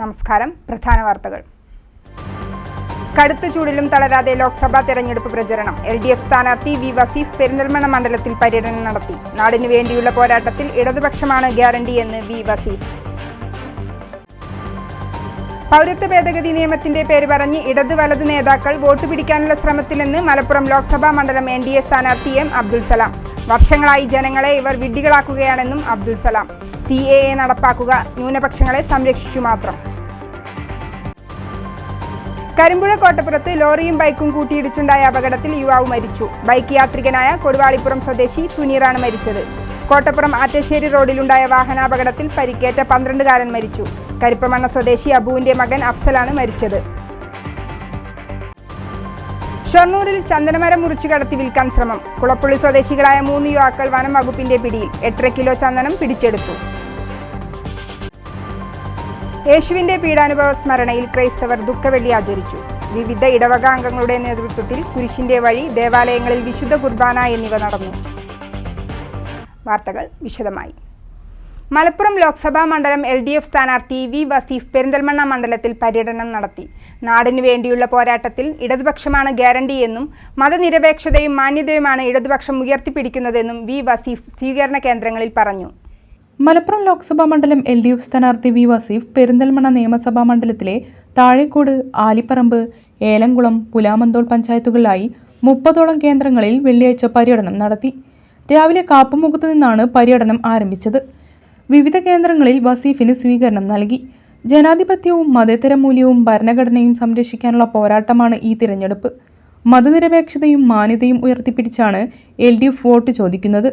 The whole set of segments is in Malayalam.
നമസ്കാരം. പ്രധാന വാർത്തകൾ. കടുത്ത ചൂടിലും തളരാതെ ലോക്സഭാ തെരഞ്ഞെടുപ്പ് പ്രചരണം. LDF സ്ഥാനാർത്ഥി വി വസീഫ് പെരിന്തൽമണ്ണ മണ്ഡലത്തിൽ പര്യടനം നടത്തി. നാടിനു വേണ്ടിയുള്ള പോരാട്ടത്തിൽ ഇടതുപക്ഷമാണ് ഗ്യാരണ്ടി എന്ന് വി വസീഫ്. പൗരത്വ ഭേദഗതി നിയമത്തിന്റെ പേര് പറഞ്ഞ് ഇടത് വലതു നേതാക്കൾ വോട്ട് പിടിക്കാനുള്ള ശ്രമത്തിലെന്ന് മലപ്പുറം ലോക്സഭാ മണ്ഡലം NDA സ്ഥാനാർത്ഥി M. അബ്ദുൽ സലാം. വർഷങ്ങളായി ജനങ്ങളെ ഇവർ വിഡ്ഢികളാക്കുകയാണെന്നും അബ്ദുൽ സലാം. CAA നടപ്പാക്കുക, ന്യൂനപക്ഷങ്ങളെ സംരക്ഷിച്ചു മാത്രം. കരിമ്പുഴ കോട്ടപ്പുറത്ത് ലോറിയും ബൈക്കും കൂട്ടിയിടിച്ചുണ്ടായ അപകടത്തിൽ യുവാവ് മരിച്ചു. ബൈക്ക് യാത്രികനായ കൊടുവാളിപ്പുറം സ്വദേശി സുനീറാണ് മരിച്ചത്. കോട്ടപ്പുറം ആറ്റശ്ശേരി റോഡിലുണ്ടായ വാഹനാപകടത്തിൽ പരിക്കേറ്റ 12-കാരൻ മരിച്ചു. കരിപ്പമണ്ണ സ്വദേശി അബുവിന്റെ മകൻ അഫ്സലാണ് മരിച്ചത്. ഷൊർണൂരിൽ ചന്ദനമരം മുറിച്ചു കടത്തി വിൽക്കാൻ ശ്രമം. കുളപ്പുള്ളി സ്വദേശികളായ 3 യുവാക്കൾ വനം വകുപ്പിന്റെ പിടിയിൽ. 8.5 കിലോ ചന്ദനം പിടിച്ചെടുത്തു. യേശുവിന്റെ പീഡാനുഭവ സ്മരണയിൽ ക്രൈസ്തവർ ദുഃഖവെള്ളി ആചരിച്ചു. വിവിധ ഇടവക അംഗങ്ങളുടെ നേതൃത്വത്തിൽ കുരിശിന്റെ വഴി, ദേവാലയങ്ങളിൽ വിശുദ്ധ കുർബാന എന്നിവ നടന്നു. വാർത്തകൾ വിശദമായി. മലപ്പുറം ലോക്സഭാ മണ്ഡലം LDF സ്ഥാനാർത്ഥി വി വസീഫ് പെരിന്തൽമണ്ണ മണ്ഡലത്തിൽ പര്യടനം നടത്തി. നാടിനു വേണ്ടിയുള്ള പോരാട്ടത്തിൽ ഇടതുപക്ഷമാണ് ഗ്യാരണ്ടി എന്നും മതനിരപേക്ഷതയും മാന്യതയുമാണ് ഇടതുപക്ഷം ഉയർത്തിപ്പിടിക്കുന്നതെന്നും വി വസീഫ് സ്വീകരണ കേന്ദ്രങ്ങളിൽ പറഞ്ഞു. മലപ്പുറം ലോക്സഭാ മണ്ഡലം LDF സ്ഥാനാർത്ഥി വി വസീഫ് പെരിന്തൽമണ്ണ നിയമസഭാ മണ്ഡലത്തിലെ താഴേക്കോട്, ആലിപ്പറമ്പ്, ഏലംകുളം, പുലാമന്തോൾ പഞ്ചായത്തുകളിലായി 30ഓളം കേന്ദ്രങ്ങളിൽ വെള്ളിയാഴ്ച പര്യടനം നടത്തി. രാവിലെ കാപ്പുമുഖത്ത് നിന്നാണ് പര്യടനം ആരംഭിച്ചത്. വിവിധ കേന്ദ്രങ്ങളിൽ വസീഫിന് സ്വീകരണം നൽകി. ജനാധിപത്യവും മതേതര മൂല്യവും ഭരണഘടനയും സംരക്ഷിക്കാനുള്ള പോരാട്ടമാണ് ഈ തിരഞ്ഞെടുപ്പ്. മതനിരപേക്ഷതയും മാന്യതയും ഉയർത്തിപ്പിടിച്ചാണ് LDF വോട്ട് ചോദിക്കുന്നത്.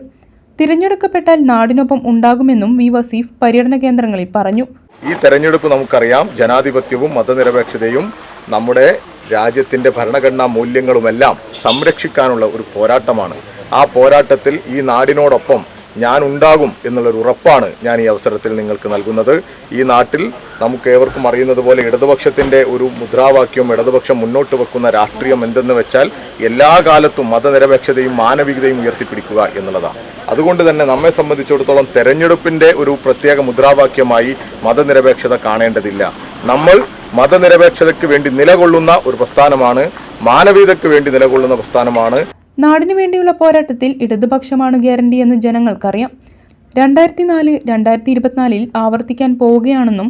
തിരഞ്ഞെടുക്കപ്പെട്ടാൽ നാടിനൊപ്പം ഉണ്ടാകുമെന്നും വി വസീഫ് പര്യടന കേന്ദ്രങ്ങളിൽ പറഞ്ഞു. ഈ തെരഞ്ഞെടുപ്പ് നമുക്കറിയാം, ജനാധിപത്യവും മതനിരപേക്ഷതയും നമ്മുടെ രാജ്യത്തിന്റെ ഭരണഘടനാ മൂല്യങ്ങളുമെല്ലാം സംരക്ഷിക്കാനുള്ള ഒരു പോരാട്ടമാണ്. ആ പോരാട്ടത്തിൽ ഈ നാടിനോടൊപ്പം ഞാൻ ഉണ്ടാകും എന്നുള്ളൊരു ഉറപ്പാണ് ഞാൻ ഈ അവസരത്തിൽ നിങ്ങൾക്ക് നൽകുന്നത്. ഈ നാട്ടിൽ നമുക്ക് ഏവർക്കും അറിയുന്നത് പോലെ ഇടതുപക്ഷത്തിന്റെ ഒരു മുദ്രാവാക്യം, ഇടതുപക്ഷം മുന്നോട്ട് വെക്കുന്ന രാഷ്ട്രീയം എന്തെന്ന് വെച്ചാൽ എല്ലാ കാലത്തും മതനിരപേക്ഷതയും മാനവികതയും ഉയർത്തിപ്പിടിക്കുക എന്നുള്ളതാണ്. അതുകൊണ്ട് തന്നെ നമ്മെ സംബന്ധിച്ചിടത്തോളം തെരഞ്ഞെടുപ്പിന്റെ ഒരു പ്രത്യേക മുദ്രാവാക്യമായി മതനിരപേക്ഷത കാണേണ്ടതില്ല. നമ്മൾ മതനിരപേക്ഷതയ്ക്ക് വേണ്ടി നിലകൊള്ളുന്ന ഒരു പ്രസ്ഥാനമാണ്, മാനവികതയ്ക്ക് വേണ്ടി നിലകൊള്ളുന്ന പ്രസ്ഥാനമാണ്. നാടിനു വേണ്ടിയുള്ള പോരാട്ടത്തിൽ ഇടതുപക്ഷമാണ് ഗ്യാരണ്ടി എന്ന് ജനങ്ങൾക്കറിയാം. 2004-2024 ആവർത്തിക്കാൻ പോവുകയാണെന്നും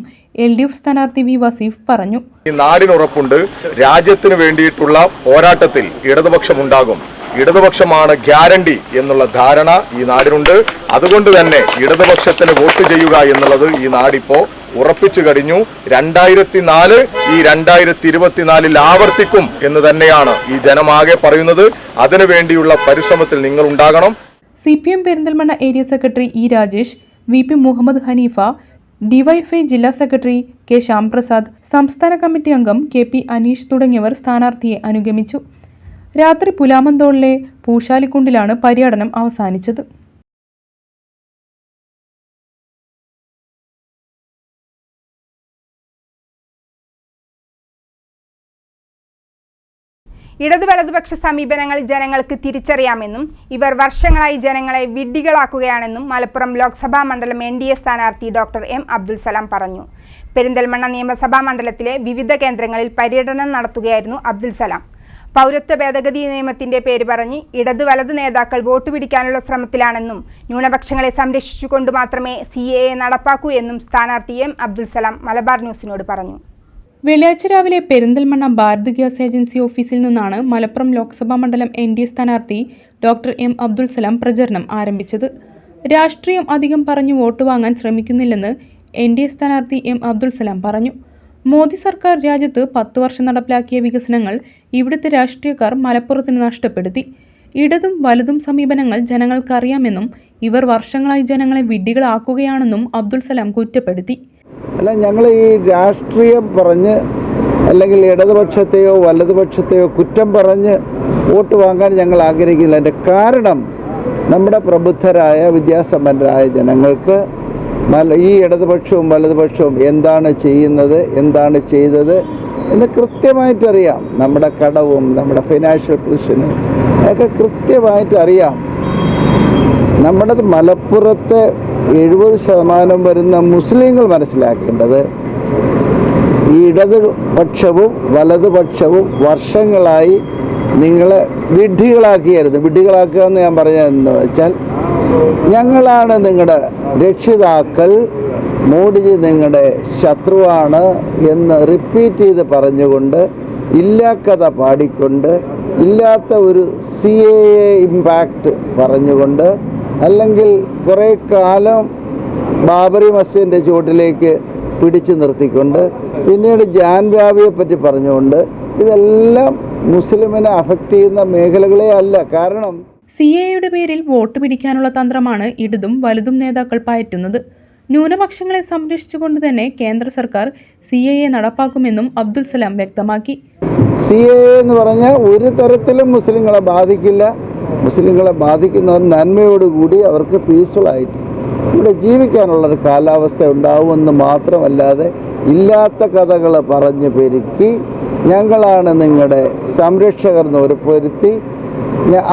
LDF സ്ഥാനാർത്ഥി വി വസീഫ് പറഞ്ഞു. ഈ നാടിനുറപ്പുണ്ട്. രാജ്യത്തിന് വേണ്ടിയിട്ടുള്ള പോരാട്ടത്തിൽ ഇടതുപക്ഷമുണ്ടാകും. ഇടതുപക്ഷമാണ് ഗ്യാരണ്ടി എന്നുള്ള ധാരണ ഈ നാടിനുണ്ട്. അതുകൊണ്ട് തന്നെ ഇടതുപക്ഷത്തിന് വോട്ട് ചെയ്യുക എന്നുള്ളത് ഈ നാടിപ്പോ ഉറപ്പിച്ചു കഴിഞ്ഞു. 2004 ഈ 2024 ആവർത്തിക്കും എന്ന് തന്നെയാണ് ഈ ജനമാകെ പറയുന്നത്. അതിനുവേണ്ടിയുള്ള പരിശ്രമത്തിൽ നിങ്ങൾ ഉണ്ടാകണം. CPM Perinthalmanna area secretary E. Rajesh, VP Muhammad Hanifa, DYFI ജില്ലാ സെക്രട്ടറി K. ശ്യാംപ്രസാദ്, സംസ്ഥാന കമ്മിറ്റി അംഗം KP അനീഷ് തുടങ്ങിയവർ സ്ഥാനാർത്ഥിയെ അനുഗമിച്ചു. രാത്രി പുലാമന്തോളിലെ പൂശാലിക്കുണ്ടിലാണ് പര്യടനം അവസാനിച്ചത്. ഇടതു വലതുപക്ഷ സമീപനങ്ങൾ ജനങ്ങൾക്ക് തിരിച്ചറിയാമെന്നും ഇവർ വർഷങ്ങളായി ജനങ്ങളെ വിഡ്ഢികളാക്കുകയാണെന്നും മലപ്പുറം ലോക്സഭാ മണ്ഡലം NDA സ്ഥാനാർത്ഥി ഡോക്ടർ M. അബ്ദുൽ സലാം പറഞ്ഞു. പെരിന്തൽമണ്ണ നിയമസഭാ മണ്ഡലത്തിലെ വിവിധ കേന്ദ്രങ്ങളിൽ പര്യടനം നടത്തുകയായിരുന്നു അബ്ദുൽ സലാം. പൗരത്വ ഭേദഗതി നിയമത്തിന്റെ പേര് പറഞ്ഞ് ഇടതു വലതു നേതാക്കൾ വോട്ട് പിടിക്കാനുള്ള ശ്രമത്തിലാണെന്നും ന്യൂനപക്ഷങ്ങളെ സംരക്ഷിച്ചുകൊണ്ട് മാത്രമേ CAA നടപ്പാക്കൂ എന്നും സ്ഥാനാർത്ഥി M. അബ്ദുൽ സലാം മലബാർ ന്യൂസിനോട് പറഞ്ഞു. വെള്ളിയാഴ്ച രാവിലെ പെരിന്തൽമണ്ണ ഭാരത് ഗ്യാസ് ഏജൻസി ഓഫീസിൽ നിന്നാണ് മലപ്പുറം ലോക്സഭാ മണ്ഡലം NDA സ്ഥാനാർത്ഥി ഡോക്ടർ M. അബ്ദുൽ സലാം പ്രചരണം ആരംഭിച്ചത്. രാഷ്ട്രീയം അധികം പറഞ്ഞു വോട്ട് വാങ്ങാൻ ശ്രമിക്കുന്നില്ലെന്ന് NDA സ്ഥാനാർത്ഥി M. അബ്ദുൽ സലാം പറഞ്ഞു. മോദി സർക്കാർ രാജ്യത്ത് 10 വർഷം നടപ്പിലാക്കിയ വികസനങ്ങൾ ഇവിടുത്തെ രാഷ്ട്രീയക്കാർ മലപ്പുറത്തിന് നഷ്ടപ്പെടുത്തി. ഇടതും വലതും സമീപനങ്ങൾ ജനങ്ങൾക്കറിയാമെന്നും ഇവർ വർഷങ്ങളായി ജനങ്ങളെ വിഡ്ഢികളാക്കുകയാണെന്നും അബ്ദുൽ സലാം കുറ്റപ്പെടുത്തി. അല്ല, ഞങ്ങൾ ഈ രാഷ്ട്രീയം പറഞ്ഞ് അല്ലെങ്കിൽ ഇടതുപക്ഷത്തെയോ വലതുപക്ഷത്തെയോ കുറ്റം പറഞ്ഞ് വോട്ട് വാങ്ങാൻ ഞങ്ങൾ ആഗ്രഹിക്കുന്നില്ല. അതിൻ്റെ കാരണം നമ്മുടെ പ്രബുദ്ധരായ വിദ്യാസമ്പന്നരായ ജനങ്ങൾക്ക് ഈ ഇടതുപക്ഷവും വലതുപക്ഷവും എന്താണ് ചെയ്യുന്നത്, എന്താണ് ചെയ്തത് എന്ന് കൃത്യമായിട്ടറിയാം. നമ്മുടെ കടവും നമ്മുടെ ഫിനാൻഷ്യൽ പൊസിഷനും ഒക്കെ കൃത്യമായിട്ട് അറിയാം. നമ്മുടെ മലപ്പുറത്തെ 70% വരുന്ന മുസ്ലിങ്ങൾ മനസ്സിലാക്കേണ്ടത് ഈ ഇടതുപക്ഷവും വലതുപക്ഷവും വർഷങ്ങളായി നിങ്ങളെ വിഡ്ഢികളാക്കിയായിരുന്നു. വിഡ്ഢികളാക്കുക എന്ന് ഞാൻ പറഞ്ഞതെന്ന് വെച്ചാൽ, ഞങ്ങളാണ് നിങ്ങളുടെ രക്ഷിതാക്കൾ, മോഡിജി നിങ്ങളുടെ ശത്രുവാണ് എന്ന് റിപ്പീറ്റ് ചെയ്ത് പറഞ്ഞുകൊണ്ട്, ഇല്ലാക്കഥ പാടിക്കൊണ്ട്, ഇല്ലാത്ത ഒരു CAA ഇമ്പാക്റ്റ് പറഞ്ഞുകൊണ്ട്, അല്ലെങ്കിൽ കുറേ കാലം ബാബറി മസ്ജിദിൻ്റെ ചുവട്ടിലേക്ക് പിടിച്ചു നിർത്തിക്കൊണ്ട്, പിന്നീട് ജാൻബാബിയെ പറ്റി പറഞ്ഞുകൊണ്ട്, ഇതെല്ലാം മുസ്ലിമിനെ അഫക്റ്റ് ചെയ്യുന്ന മേഖലകളെ അല്ല. കാരണം CAAയുടെ പേരിൽ വോട്ട് പിടിക്കാനുള്ള തന്ത്രമാണ് ഇടതും വലതും നേതാക്കൾ പയറ്റുന്നത്. ന്യൂനപക്ഷങ്ങളെ സംരക്ഷിച്ചുകൊണ്ട് തന്നെ കേന്ദ്ര സർക്കാർ CAA നടപ്പാക്കുമെന്നും അബ്ദുൽ സലാം വ്യക്തമാക്കി. CAA എന്ന് പറഞ്ഞാൽ ഒരു തരത്തിലും മുസ്ലിങ്ങളെ ബാധിക്കില്ല. മുസ്ലിങ്ങളെ ബാധിക്കുന്ന നന്മയോടുകൂടി അവർക്ക് പീസ്ഫുള്ളായിട്ട് ഇവിടെ ജീവിക്കാനുള്ളൊരു കാലാവസ്ഥ ഉണ്ടാവുമെന്ന് മാത്രമല്ലാതെ, ഇല്ലാത്ത കഥകൾ പറഞ്ഞ് പെരുക്കി ഞങ്ങളാണ് നിങ്ങളുടെ സംരക്ഷകർ എന്ന് ഉറപ്പുവരുത്തി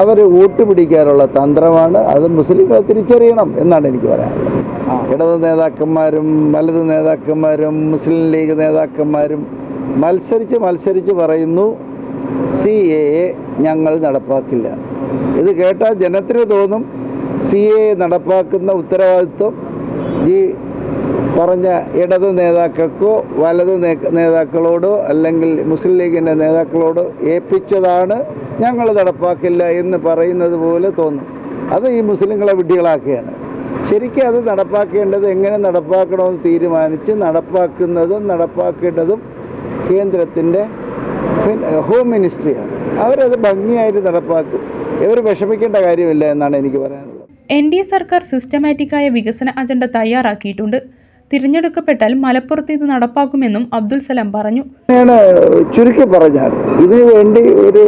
അവർ വോട്ട് പിടിക്കാനുള്ള തന്ത്രമാണ്. അത് മുസ്ലിങ്ങളെ തിരിച്ചറിയണം എന്നാണ് എനിക്ക് പറയാനുള്ളത്. ഇടത് നേതാക്കന്മാരും വലത് നേതാക്കന്മാരും മുസ്ലിം ലീഗ് നേതാക്കന്മാരും മത്സരിച്ച് പറയുന്നു CAA ഞങ്ങൾ നടപ്പാക്കില്ല. ഇത് കേട്ടാൽ ജനത്തിന് തോന്നും CAA നടപ്പാക്കുന്ന ഉത്തരവാദിത്വം ഈ പറഞ്ഞ ഇടത് നേതാക്കൾക്കോ വലത് നേതാക്കളോടോ അല്ലെങ്കിൽ മുസ്ലിം ലീഗിൻ്റെ നേതാക്കളോടോ ഏൽപ്പിച്ചതാണ്, ഞങ്ങൾ നടപ്പാക്കില്ല എന്ന് പറയുന്നത് പോലെ തോന്നും. അത് ഈ മുസ്ലിങ്ങളെ വിഡ്ഢികളാക്കുകയാണ്. ശരിക്കും അത് നടപ്പാക്കേണ്ടത് എങ്ങനെ നടപ്പാക്കണമെന്ന് തീരുമാനിച്ച് നടപ്പാക്കേണ്ടതും കേന്ദ്രത്തിൻ്റെ ഹോം മിനിസ്ട്രിയാണ്. അവരത് ഭംഗിയായിട്ട് നടപ്പാക്കും. ഇവർ വിഷമിക്കേണ്ട കാര്യമില്ല എന്നാണ് എനിക്ക് പറയാനുള്ളത്. NDA സർക്കാർ സിസ്റ്റമാറ്റിക്കായ വികസന അജണ്ട തയ്യാറാക്കിയിട്ടുണ്ട്. തിരഞ്ഞെടുക്കപ്പെട്ടാൽ മലപ്പുറത്ത് ഇത് നടപ്പാക്കുമെന്നും അബ്ദുൽ സലാം പറഞ്ഞു. ചുരുക്കി പറഞ്ഞാൽ ഇതിനു വേണ്ടി ഒരു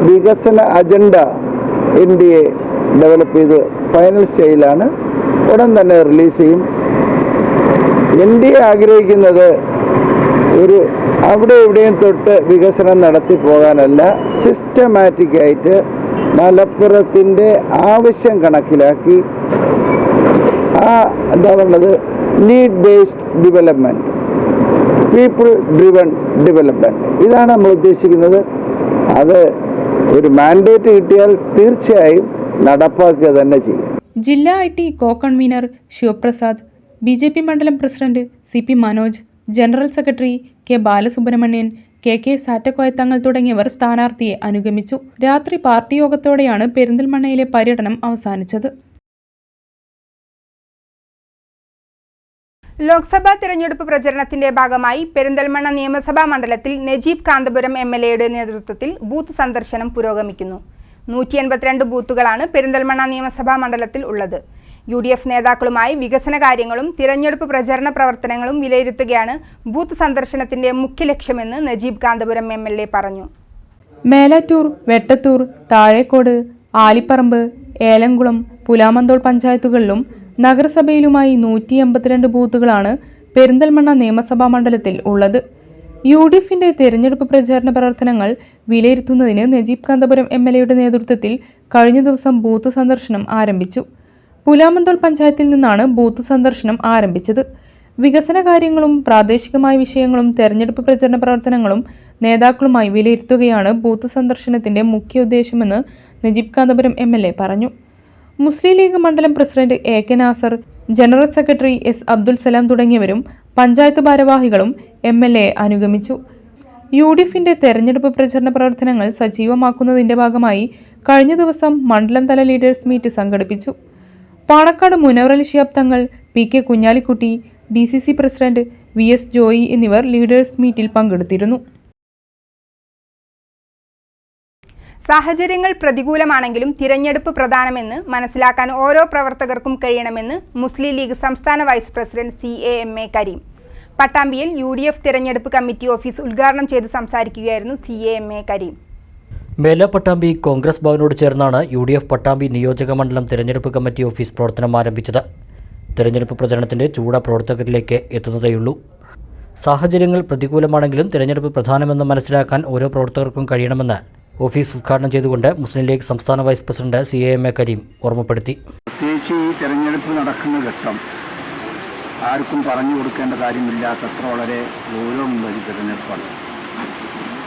വികസന അജണ്ട NDA ഡെവലപ്പ് ചെയ്ത് ഫൈനൽ സ്റ്റേജിലാണ്. ഉടൻ തന്നെ റിലീസ് ചെയ്യും. NDA ആഗ്രഹിക്കുന്നത് ഒരു അവിടെ ഇവിടെയും തൊട്ട് വികസനം നടത്തി പോകാനല്ല, സിസ്റ്റമാറ്റിക്കായിട്ട് മലപ്പുറത്തിൻ്റെ ആവശ്യം കണക്കിലാക്കി എന്താ പറയുന്നത്, need based development, people driven development, ഇതാണ് നമ്മൾ ഉദ്ദേശിക്കുന്നത്. അത് ഒരു മാൻഡേറ്റ് കിട്ടിയാൽ തീർച്ചയായും നടപ്പാക്കുക തന്നെ ചെയ്യും. ജില്ലാ IT co convener Sivaprasad, BJP മണ്ഡലം president CP Manoj, general secretary K Balasubramanian, KK Sattakoya Thangal തുടങ്ങിയവർ സ്ഥാനാർത്ഥിയെ അനുഗമിച്ചു. രാത്രി പാർട്ടി യോഗത്തോടെയാണ് പെരിന്തൽമണ്ണയിലെ പര്യടനം അവസാനിച്ചത്. ലോക്സഭാ തിരഞ്ഞെടുപ്പ് പ്രചരണത്തിന്റെ ഭാഗമായി പെരിന്തൽമണ്ണ നിയമസഭാ മണ്ഡലത്തിൽ നജീബ് കാന്തപുരം MLAയുടെ നേതൃത്വത്തിൽ ബൂത്ത് സന്ദർശനം പുരോഗമിക്കുന്നു. 182 ബൂത്തുകളാണ് പെരിന്തൽമണ്ണ നിയമസഭാ മണ്ഡലത്തിൽ ഉള്ളത്. UDF നേതാക്കളുമായി വികസന കാര്യങ്ങളും തിരഞ്ഞെടുപ്പ് പ്രചരണ പ്രവർത്തനങ്ങളും വിലയിരുത്തുകയാണ് ബൂത്ത് സന്ദർശനത്തിന്റെ മുഖ്യ ലക്ഷ്യമെന്ന് നജീബ് കാന്തപുരം MLA പറഞ്ഞു. മേലാറ്റൂർ, വെട്ടത്തൂർ, താഴേക്കോട്, ആലിപ്പറമ്പ്, ഏലംകുളം, പുലാമന്തോൾ പഞ്ചായത്തുകളിലും നഗരസഭയിലുമായി 182 ബൂത്തുകളാണ് പെരിന്തൽമണ്ണ നിയമസഭാ മണ്ഡലത്തിൽ ഉള്ളത്. UDFന്റെ തെരഞ്ഞെടുപ്പ് പ്രചാരണ പ്രവർത്തനങ്ങൾ വിലയിരുത്തുന്നതിന് നജീബ് കാന്തപുരം MLAയുടെ നേതൃത്വത്തിൽ കഴിഞ്ഞ ദിവസം ബൂത്ത് സന്ദർശനം ആരംഭിച്ചു. പുലാമന്തോൾ പഞ്ചായത്തിൽ നിന്നാണ് ബൂത്ത് സന്ദർശനം ആരംഭിച്ചത്. വികസന കാര്യങ്ങളും പ്രാദേശികമായ വിഷയങ്ങളും തെരഞ്ഞെടുപ്പ് പ്രചരണ പ്രവർത്തനങ്ങളും നേതാക്കളുമായി വിലയിരുത്തുകയാണ് ബൂത്ത് സന്ദർശനത്തിന്റെ മുഖ്യ ഉദ്ദേശമെന്ന് നജീബ് കാന്തപുരം MLA പറഞ്ഞു. മുസ്ലിം ലീഗ് മണ്ഡലം president AK Nasar, general secretary S Abdul Salam തുടങ്ങിയവരും പഞ്ചായത്ത് ഭാരവാഹികളും MLA അനുഗമിച്ചു. UDFന്റെ തെരഞ്ഞെടുപ്പ് പ്രചരണ പ്രവർത്തനങ്ങൾ സജീവമാക്കുന്നതിന്റെ ഭാഗമായി കഴിഞ്ഞ ദിവസം മണ്ഡലം തല ലീഡേഴ്സ് മീറ്റ് സംഘടിപ്പിച്ചു. Panakkad Munavar Ali Shihab Thangal, PK Kunhalikutty, DCC president VS Joy എന്നിവർ ലീഡേഴ്സ് മീറ്റിൽ പങ്കെടുത്തിരുന്നു. സാഹചര്യങ്ങൾ പ്രതികൂലമാണെങ്കിലും തിരഞ്ഞെടുപ്പ് പ്രധാനമെന്ന് മനസ്സിലാക്കാൻ ഓരോ പ്രവർത്തകർക്കും കഴിയണമെന്ന് മുസ്ലിം ലീഗ് സംസ്ഥാന വൈസ് പ്രസിഡന്റ് CAMA കരീം. പട്ടാമ്പിയിൽ UDF തിരഞ്ഞെടുപ്പ് കമ്മിറ്റി ഓഫീസ് ഉദ്ഘാടനം ചെയ്ത് സംസാരിക്കുകയായിരുന്നു CAMA കരീം. മേല പട്ടാമ്പി കോൺഗ്രസ് ഭവനോട് ചേർന്നാണ് UDF പട്ടാമ്പി നിയോജക മണ്ഡലം തിരഞ്ഞെടുപ്പ് കമ്മിറ്റി ഓഫീസ് പ്രവർത്തനം ആരംഭിച്ചത്. തിരഞ്ഞെടുപ്പ് പ്രചരണത്തിന്റെ ചൂട പ്രവർത്തകരിലേക്ക് എത്തുന്നതേയുള്ളൂ. സാഹചര്യങ്ങൾ പ്രതികൂലമാണെങ്കിലും തിരഞ്ഞെടുപ്പ് പ്രധാനമെന്ന് മനസ്സിലാക്കാൻ ഓരോ പ്രവർത്തകർക്കും കഴിയണമെന്ന് ഓഫീസ് ഉദ്ഘാടനം ചെയ്തുകൊണ്ട് മുസ്ലിം ലീഗ് സംസ്ഥാന വൈസ് പ്രസിഡന്റ് CAMA കരീം ഓർമ്മപ്പെടുത്തി. പ്രത്യേകിച്ച് ഈ തെരഞ്ഞെടുപ്പ് നടക്കുന്ന ഘട്ടം ആർക്കും പറഞ്ഞു കൊടുക്കേണ്ട കാര്യമില്ലാത്തത്ര വളരെ ഗൗരവമുള്ള ഒരു തിരഞ്ഞെടുപ്പാണ്.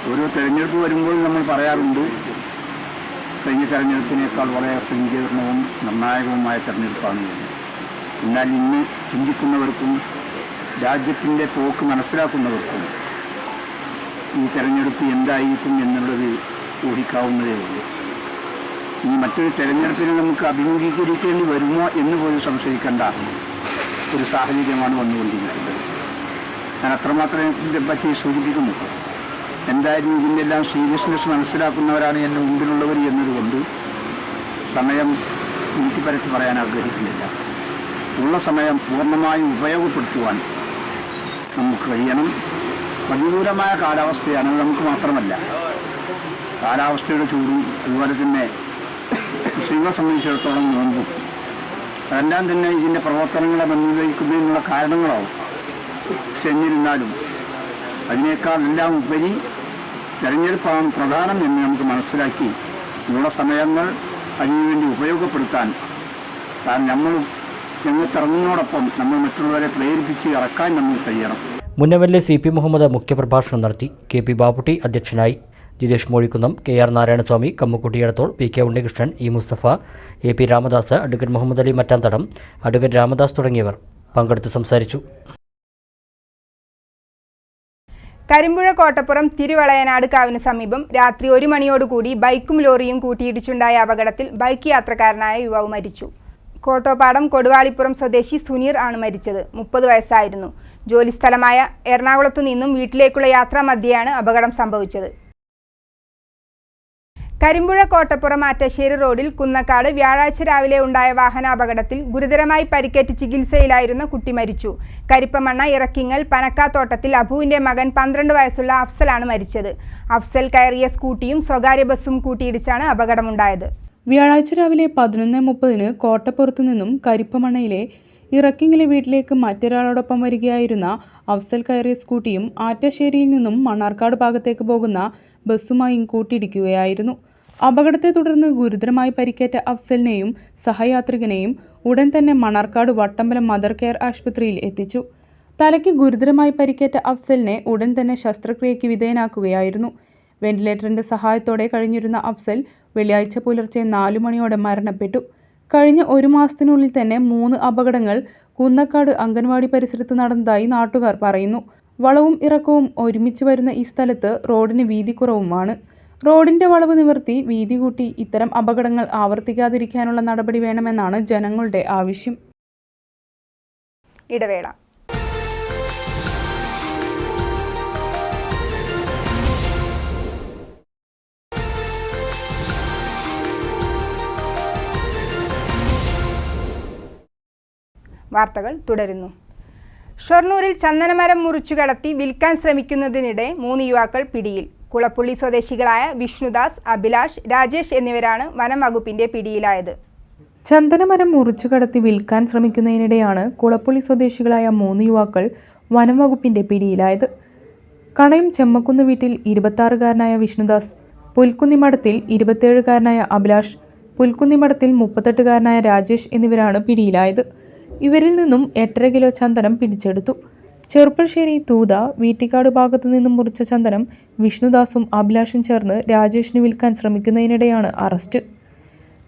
ഓരോ തിരഞ്ഞെടുപ്പ് വരുമ്പോൾ നമ്മൾ പറയാറുണ്ട്, കഴിഞ്ഞ തെരഞ്ഞെടുപ്പിനേക്കാൾ വളരെ സങ്കീർണവും നിർണായകവുമായ തെരഞ്ഞെടുപ്പാണ്. എന്നാൽ ഇന്ന് ചിന്തിക്കുന്നവർക്കും രാജ്യത്തിൻ്റെ പോക്ക് മനസ്സിലാക്കുന്നവർക്കും ഈ തെരഞ്ഞെടുപ്പ് എന്തായിരിക്കും എന്നുള്ളത് ഊഹിക്കാവുന്നതേ ഉള്ളൂ. ഈ മറ്റൊരു തെരഞ്ഞെടുപ്പിനെ നമുക്ക് അഭിമുഖീകരിക്കേണ്ടി വരുമോ എന്ന് പോലും സംശയിക്കേണ്ട ഒരു സാഹചര്യമാണ് വന്നുകൊണ്ടിരിക്കുന്നത്. ഞാൻ അത്രമാത്രം ഇതിനെപ്പറ്റി സൂചിപ്പിക്കുന്നു. എന്തായാലും ഇതിൻ്റെ എല്ലാം സീരിയസ്നെസ് മനസ്സിലാക്കുന്നവരാണ് എൻ്റെ മുമ്പിലുള്ളവർ എന്നതുകൊണ്ട് സമയം നീട്ടിപ്പരത്തി പറയാൻ ആഗ്രഹിക്കുന്നില്ല. ഉള്ള സമയം പൂർണ്ണമായും ഉപയോഗപ്പെടുത്തുവാൻ നമുക്ക് കഴിയണം. പ്രതികൂലമായ കാലാവസ്ഥയാണ്, നമുക്ക് മാത്രമല്ല, കാലാവസ്ഥയുടെ ചൂടും അതുപോലെ തന്നെ മുസ്ലിങ്ങളെ സംബന്ധിച്ചിടത്തോളം നോമ്പും അതെല്ലാം തന്നെ ഇതിൻ്റെ പ്രവർത്തനങ്ങളെ നിർവഹിക്കുന്നതിനുള്ള കാരണങ്ങളാവും. പക്ഷെ എന്നിരുന്നാലും അതിനേക്കാൾ എല്ലാം ഉപരി തെരഞ്ഞെടുപ്പാണ് പ്രധാനം എന്ന് നമുക്ക് മനസ്സിലാക്കി ഉള്ള സമയങ്ങൾ അതിനുവേണ്ടി ഉപയോഗപ്പെടുത്താൻ നമ്മൾ രംഗത്തിറങ്ങുന്നതോടൊപ്പം നമ്മൾ മറ്റുള്ളവരെ പ്രേരിപ്പിച്ച് ഇറക്കാൻ നമ്മൾ കഴിയണം. മുൻ എം.എൽ.എ. CP മുഹമ്മദ് മുഖ്യപ്രഭാഷണം നടത്തി. KP ബാബുട്ടി അധ്യക്ഷനായി. Jithesh Mozhikkunnam, KR Narayanaswamy, Kammukutty Edathol, PK Unnikrishnan, E Musthafa, AP Ramadas, advocate Muhammad Ali Mattanthadam, advocate Ramadas തുടങ്ങിയവർ പങ്കെടുത്ത് സംസാരിച്ചു. കരിമ്പുഴ കോട്ടപ്പുറം തിരുവളയനാട് കാവിന് സമീപം രാത്രി 1 മണിയോടുകൂടി ബൈക്കും ലോറിയും കൂട്ടിയിടിച്ചുണ്ടായ അപകടത്തിൽ ബൈക്ക് യാത്രക്കാരനായ യുവാവ് മരിച്ചു. കോട്ടോപ്പാടം കൊടുവാളിപ്പുറം സ്വദേശി സുനീർ ആണ് മരിച്ചത്. 30 വയസ്സായിരുന്നു. ജോലിസ്ഥലമായ എറണാകുളത്തു നിന്നും വീട്ടിലേക്കുള്ള യാത്രാമധ്യേയാണ് അപകടം സംഭവിച്ചത്. കരിമ്പുഴ കോട്ടപ്പുറം ആറ്റശ്ശേരി റോഡിൽ കുന്നക്കാട് വ്യാഴാഴ്ച രാവിലെ ഉണ്ടായ വാഹനാപകടത്തിൽ ഗുരുതരമായി പരിക്കേറ്റ് ചികിത്സയിലായിരുന്ന കുട്ടി മരിച്ചു. കരിപ്പമണ്ണ ഇറക്കിങ്ങൽ പനക്കാത്തോട്ടത്തിൽ അബുവിന്റെ മകൻ 12 വയസ്സുള്ള അഫ്സലാണ് മരിച്ചത്. അഫ്സൽ കയറിയ സ്കൂട്ടിയും സ്വകാര്യ ബസ്സും കൂട്ടിയിടിച്ചാണ് അപകടമുണ്ടായത്. വ്യാഴാഴ്ച രാവിലെ 11:30 കോട്ടപ്പുറത്തു നിന്നും കരിപ്പമണ്ണയിലെ ഇറക്കിങ്ങിലെ വീട്ടിലേക്ക് മറ്റൊരാളോടൊപ്പം വരികയായിരുന്ന അഫ്സൽ കയറിയ സ്കൂട്ടിയും ആറ്റശ്ശേരിയിൽ നിന്നും മണ്ണാർക്കാട് ഭാഗത്തേക്ക് പോകുന്ന ബസ്സുമായും കൂട്ടിയിടിക്കുകയായിരുന്നു. അപകടത്തെ തുടർന്ന് ഗുരുതരമായി പരിക്കേറ്റ അഫ്സലിനെയും സഹയാത്രികനെയും ഉടൻ തന്നെ മണ്ണാർക്കാട് വട്ടമ്പലം മദർ കെയർ ആശുപത്രിയിൽ എത്തിച്ചു. തലയ്ക്ക് ഗുരുതരമായി പരിക്കേറ്റ അഫ്സലിനെ ഉടൻ തന്നെ ശസ്ത്രക്രിയയ്ക്ക് വിധേയനാക്കുകയായിരുന്നു. വെന്റിലേറ്ററിന്റെ സഹായത്തോടെ കഴിഞ്ഞിരുന്ന അഫ്സൽ വെള്ളിയാഴ്ച പുലർച്ചെ 4 മണിയോടെ മരണപ്പെട്ടു. കഴിഞ്ഞ 1 മാസത്തിനുള്ളിൽ തന്നെ 3 അപകടങ്ങൾ കുന്നക്കാട് അംഗൻവാടി പരിസരത്ത് നടന്നതായി നാട്ടുകാർ പറയുന്നു. വളവും ഇറക്കവും ഒരുമിച്ച് വരുന്ന ഈ സ്ഥലത്ത് റോഡിന് വീതി കുറവുമാണ്. റോഡിന്റെ വളവ് നിവർത്തി വീതി കൂട്ടി ഇത്തരം അപകടങ്ങൾ ആവർത്തിക്കാതിരിക്കാനുള്ള നടപടി വേണമെന്നാണ് ജനങ്ങളുടെ ആവശ്യം. ഇടവേള. വാർത്തകൾ തുടരുന്നു. ഷൊർണൂരിൽ ചന്ദനമരം മുറിച്ചു കടത്തി വിൽക്കാൻ ശ്രമിക്കുന്നതിനിടെ 3 യുവാക്കൾ പിടിയിൽ. കുളപ്പുള്ളി സ്വദേശികളായ വിഷ്ണുദാസ്, അഭിലാഷ്, രാജേഷ് എന്നിവരാണ് വനം വകുപ്പിന്റെ പിടിയിലായത്. ചന്ദനമരം മുറിച്ചു കടത്തി വിൽക്കാൻ ശ്രമിക്കുന്നതിനിടെയാണ് കുളപ്പുള്ളി സ്വദേശികളായ 3 യുവാക്കൾ വനം വകുപ്പിന്റെ പിടിയിലായത്. കണയം ചെമ്മക്കുന്ന് വീട്ടിൽ 26-കാരനായ വിഷ്ണുദാസ്, പുൽക്കുന്നിമഠത്തിൽ 27-കാരനായ അഭിലാഷ്, പുൽക്കുന്നിമഠത്തിൽ 38-കാരനായ രാജേഷ് എന്നിവരാണ് പിടിയിലായത്. ഇവരിൽ നിന്നും 8.5 കിലോ ചന്ദനം പിടിച്ചെടുത്തു. ചെറുപ്പശ്ശേരി തൂത വീട്ടിക്കാട് ഭാഗത്തു നിന്നും മുറിച്ച ചന്ദനം വിഷ്ണുദാസും അഭിലാഷും ചേർന്ന് രാജേഷിന് വിൽക്കാൻ ശ്രമിക്കുന്നതിനിടെയാണ് അറസ്റ്റ്.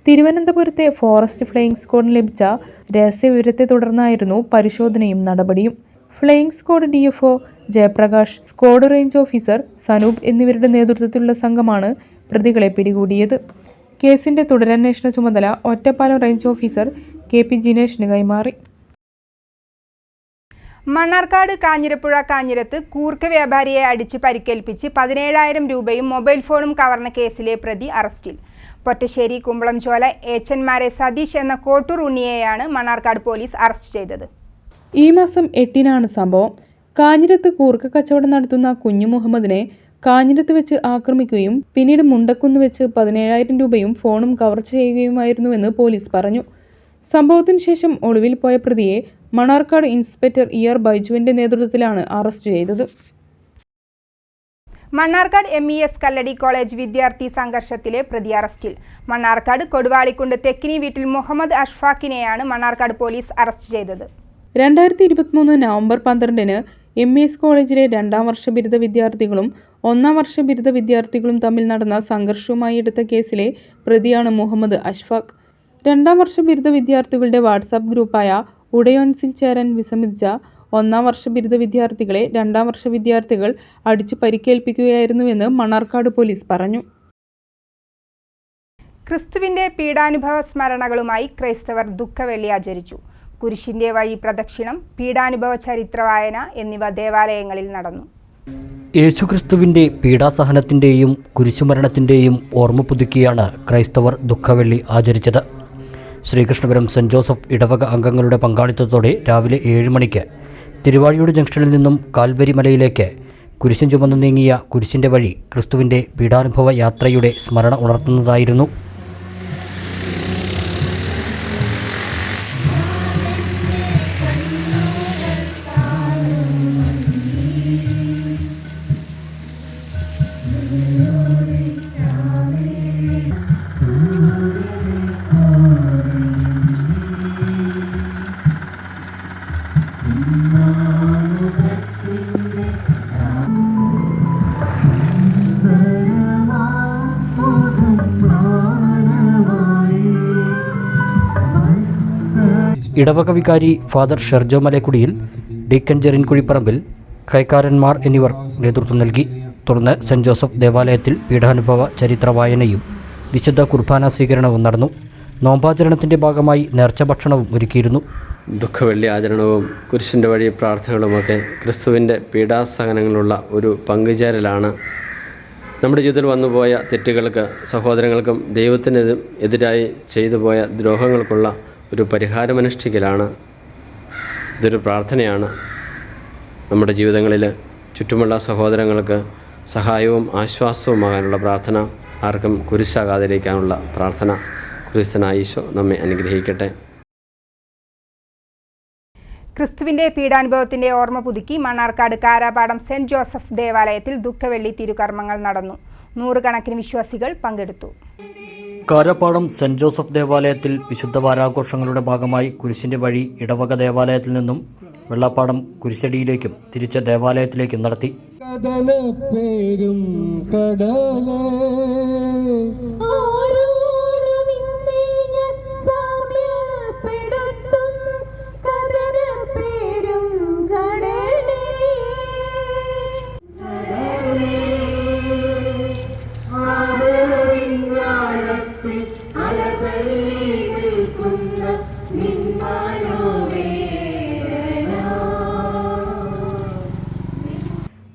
തിരുവനന്തപുരത്തെ ഫോറസ്റ്റ് ഫ്ലൈയിംഗ് സ്ക്വാഡിന് ലഭിച്ച രഹസ്യവിവരത്തെ തുടർന്നായിരുന്നു പരിശോധനയും നടപടിയും. Flying squad DFO Jayaprakash, squad range officer Sanoop എന്നിവരുടെ നേതൃത്വത്തിലുള്ള സംഘമാണ് പ്രതികളെ പിടികൂടിയത്. കേസിന്റെ തുടരന്വേഷണ ചുമതല ഒറ്റപ്പാലം റേഞ്ച് ഓഫീസർ KP ജിനേഷിന് കൈമാറി. മണ്ണാർക്കാട് കാഞ്ഞിരപ്പുഴ കാഞ്ഞിരത്ത് കൂർക്ക വ്യാപാരിയെ അടിച്ച് പരിക്കേൽപ്പിച്ച് 17,000 രൂപയും മൊബൈൽ ഫോണും കവർന്ന കേസിലെ പ്രതി അറസ്റ്റിൽ. പൊറ്റശ്ശേരി കുമ്പളംചോല ഏച്ചന്മാരെ സതീഷ് എന്ന കോട്ടൂർ ഉണ്ണിയെയാണ് മണ്ണാർക്കാട് പോലീസ് അറസ്റ്റ് ചെയ്തത്. ഈ മാസം 8-നാണ് സംഭവം. കാഞ്ഞിരത്ത് കൂർക്ക കച്ചവടം നടത്തുന്ന കുഞ്ഞു മുഹമ്മദിനെ കാഞ്ഞിരത്ത് വെച്ച് ആക്രമിക്കുകയും പിന്നീട് മുണ്ടക്കുന്ന് വെച്ച് 17,000 രൂപയും ഫോണും കവർച്ച ചെയ്യുകയുമായിരുന്നുവെന്ന് പോലീസ് പറഞ്ഞു. സംഭവത്തിന് ശേഷം ഒളിവിൽ പോയ പ്രതിയെ മണ്ണാർക്കാട് ഇൻസ്പെക്ടർ ER ബൈജുവിന്റെ നേതൃത്വത്തിലാണ് അറസ്റ്റ് ചെയ്തത്. മണ്ണാർക്കാട് MES കല്ലടി കോളേജ് വിദ്യാർത്ഥി സംഘർഷത്തിലെ പ്രതി അറസ്റ്റിൽ. മണ്ണാർക്കാട് കൊടുവാളിക്കുണ്ട് തെക്കിനി വീട്ടിൽ മുഹമ്മദ് അഷ്ഫാഖിനെയാണ് മണ്ണാർക്കാട് പോലീസ് അറസ്റ്റ് ചെയ്തത്. 2023 നവംബർ 12-ന് MES കോളേജിലെ 2ാം വർഷ ബിരുദ വിദ്യാർത്ഥികളും 1ാം വർഷ ബിരുദ വിദ്യാർത്ഥികളും തമ്മിൽ നടന്ന സംഘർഷവുമായി എടുത്ത കേസിലെ പ്രതിയാണ് മുഹമ്മദ് അഷ്ഫാഖ്. 2ാം വർഷ ബിരുദ വിദ്യാർത്ഥികളുടെ വാട്സാപ്പ് ഗ്രൂപ്പായ ഉടയോൻസിൽ ചേരാൻ വിസമ്മതിച്ച 1ാം വർഷ ബിരുദ വിദ്യാർത്ഥികളെ 2ാം വർഷ വിദ്യാർത്ഥികൾ അടിച്ചു പരിക്കേൽപ്പിക്കുകയായിരുന്നുവെന്ന് മണ്ണാർക്കാട് പോലീസ് പറഞ്ഞു. ക്രിസ്തുവിന്റെ പീഡാനുഭവ സ്മരണകളുമായി ക്രൈസ്തവർ ദുഃഖവെള്ളി ആചരിച്ചു. കുരിശിന്റെ വഴി പ്രദക്ഷിണം, പീഡാനുഭവ ചരിത്ര വായന എന്നിവ ദേവാലയങ്ങളിൽ നടന്നു. യേശുക്രിസ്തുവിൻ്റെ പീഡാസഹനത്തിൻ്റെയും കുരിശുമരണത്തിൻ്റെയും ഓർമ്മ പുതുക്കിയാണ് ക്രൈസ്തവർ ദുഃഖവെള്ളി ആചരിച്ചത്. ശ്രീകൃഷ്ണപുരം സെൻറ് ജോസഫ് ഇടവക അംഗങ്ങളുടെ പങ്കാളിത്തത്തോടെ രാവിലെ 7 മണിക്ക് തിരുവാഴിയൂട് ജംഗ്ഷനിൽ നിന്നും കാൽവരി മലയിലേക്ക് കുരിശും ചുമന്നു നീങ്ങിയ കുരിശിൻ്റെ വഴി ക്രിസ്തുവിൻ്റെ പീഡാനുഭവ യാത്രയുടെ സ്മരണ ഉണർത്തുന്നതായിരുന്നു. ഇടവക വികാരി ഫാദർ ഷെർജോ മലക്കുടിയിൽ, ഡീക്കൻ ജെറിൻ കുഴിപ്പറമ്പിൽ, കൈക്കാരന്മാർ എന്നിവർ നേതൃത്വം നൽകി. തുടർന്ന് സെൻറ് ജോസഫ് ദേവാലയത്തിൽ പീഡാനുഭവ ചരിത്ര വായനയും വിശുദ്ധ കുർബാന സ്വീകരണവും നടന്നു. നോമ്പാചരണത്തിൻ്റെ ഭാഗമായി നേർച്ച ഭക്ഷണവും ഒരുക്കിയിരുന്നു. ദുഃഖവെള്ളി ആചരണവും കുരിശിൻ്റെ വഴി പ്രാർത്ഥനകളുമൊക്കെ ക്രിസ്തുവിൻ്റെ പീഡാസഹനങ്ങളുള്ള ഒരു പങ്കുചേരലാണ്. നമ്മുടെ ജീവിതത്തിൽ വന്നുപോയ തെറ്റുകൾക്ക്, സഹോദരങ്ങൾക്കും ദൈവത്തിന് എതിരായി ചെയ്തു പോയ ദ്രോഹങ്ങൾക്കുള്ള ഒരു പരിഹാരമനുഷ്ഠിക്കലാണ്. ഇതൊരു പ്രാർത്ഥനയാണ്. നമ്മുടെ ജീവിതങ്ങളിൽ ചുറ്റുമുള്ള സഹോദരങ്ങൾക്ക് സഹായവും ആശ്വാസവുമാകാനുള്ള പ്രാർത്ഥന, ആർക്കും കുരിശാകാതിരിക്കാനുള്ള പ്രാർത്ഥന. ക്രിസ്തുനായ ഈശോ നമ്മെ അനുഗ്രഹിക്കട്ടെ. ക്രിസ്തുവിന്റെ പീഡാനുഭവത്തിന്റെ ഓർമ്മ പുതുക്കി മണ്ണാർക്കാട് കാരാപാടം സെൻറ് ജോസഫ് ദേവാലയത്തിൽ ദുഃഖവെള്ളി തിരുകർമ്മങ്ങൾ നടന്നു. 100 കണക്കിന് വിശ്വാസികൾ പങ്കെടുത്തു. കാരാപ്പാടം സെൻറ് ജോസഫ് ദേവാലയത്തിൽ വിശുദ്ധ വാരാഘോഷങ്ങളുടെ ഭാഗമായി കുരിശിൻ്റെ വഴി ഇടവക ദേവാലയത്തിൽ നിന്നും വെള്ളാപ്പാടം കുരിശടിയിലേക്കും തിരിച്ച് ദേവാലയത്തിലേക്കും നടത്തി.